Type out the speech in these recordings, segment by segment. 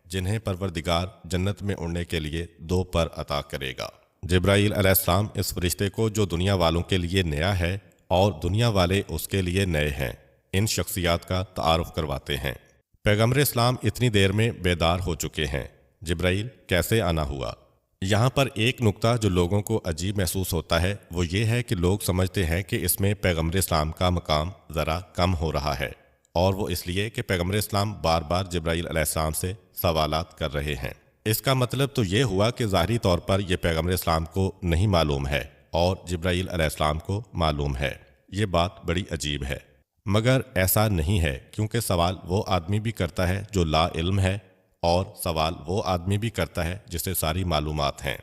جنہیں پروردگار جنت میں اڑنے کے لیے 2 پر عطا کرے گا۔ جبرائیل علیہ السلام اس فرشتے کو جو دنیا والوں کے لیے نیا ہے اور دنیا والے اس کے لیے نئے ہیں، ان شخصیات کا تعارف کرواتے ہیں۔ پیغمبر اسلام اتنی دیر میں بیدار ہو چکے ہیں، جبرائیل کیسے آنا ہوا؟ یہاں پر ایک نکتہ جو لوگوں کو عجیب محسوس ہوتا ہے وہ یہ ہے کہ لوگ سمجھتے ہیں کہ اس میں پیغمبر اسلام کا مقام ذرا کم ہو رہا ہے، اور وہ اس لیے کہ پیغمبر اسلام بار بار جبرائیل علیہ السلام سے سوالات کر رہے ہیں۔ اس کا مطلب تو یہ ہوا کہ ظاہری طور پر یہ پیغمبر اسلام کو نہیں معلوم ہے اور جبرائیل علیہ السلام کو معلوم ہے۔ یہ بات بڑی عجیب ہے، مگر ایسا نہیں ہے، کیونکہ سوال وہ آدمی بھی کرتا ہے جو لا علم ہے، اور سوال وہ آدمی بھی کرتا ہے جسے ساری معلومات ہیں،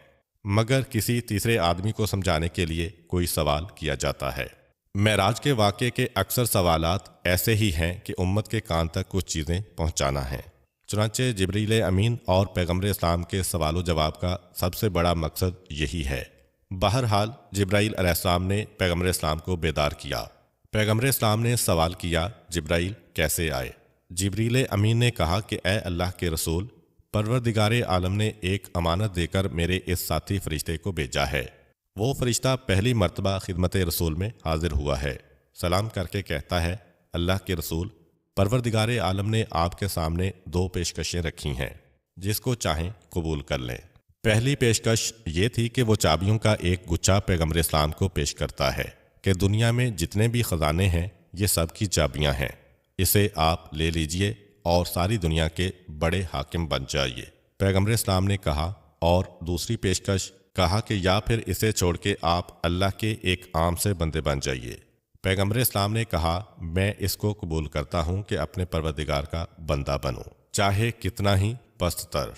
مگر کسی تیسرے آدمی کو سمجھانے کے لیے کوئی سوال کیا جاتا ہے۔ معراج کے واقعے کے اکثر سوالات ایسے ہی ہیں کہ امت کے کان تک کچھ چیزیں پہنچانا ہے۔ چنانچہ جبریل امین اور پیغمبر اسلام کے سوال و جواب کا سب سے بڑا مقصد یہی ہے۔ بہرحال جبرائیل علیہ السلام نے پیغمبر اسلام کو بیدار کیا۔ پیغمبر اسلام نے سوال کیا، جبرائیل کیسے آئے؟ جبریل امین نے کہا کہ اے اللہ کے رسول، پروردگار عالم نے ایک امانت دے کر میرے اس ساتھی فرشتے کو بھیجا ہے۔ وہ فرشتہ پہلی مرتبہ خدمت رسول میں حاضر ہوا ہے، سلام کر کے کہتا ہے، اللہ کے رسول، پروردگار عالم نے آپ کے سامنے 2 پیشکشیں رکھی ہیں، جس کو چاہیں قبول کر لیں۔ پہلی پیشکش یہ تھی کہ وہ چابیوں کا ایک گچھا پیغمبر اسلام کو پیش کرتا ہے کہ دنیا میں جتنے بھی خزانے ہیں یہ سب کی چابیاں ہیں، اسے آپ لے لیجئے اور ساری دنیا کے بڑے حاکم بن جائیے۔ پیغمبر اسلام نے کہا، اور دوسری پیشکش کہا کہ یا پھر اسے چھوڑ کے آپ اللہ کے ایک عام سے بندے بن جائیے۔ پیغمبر اسلام نے کہا، میں اس کو قبول کرتا ہوں کہ اپنے پروردگار کا بندہ بنوں، چاہے کتنا ہی پست تر۔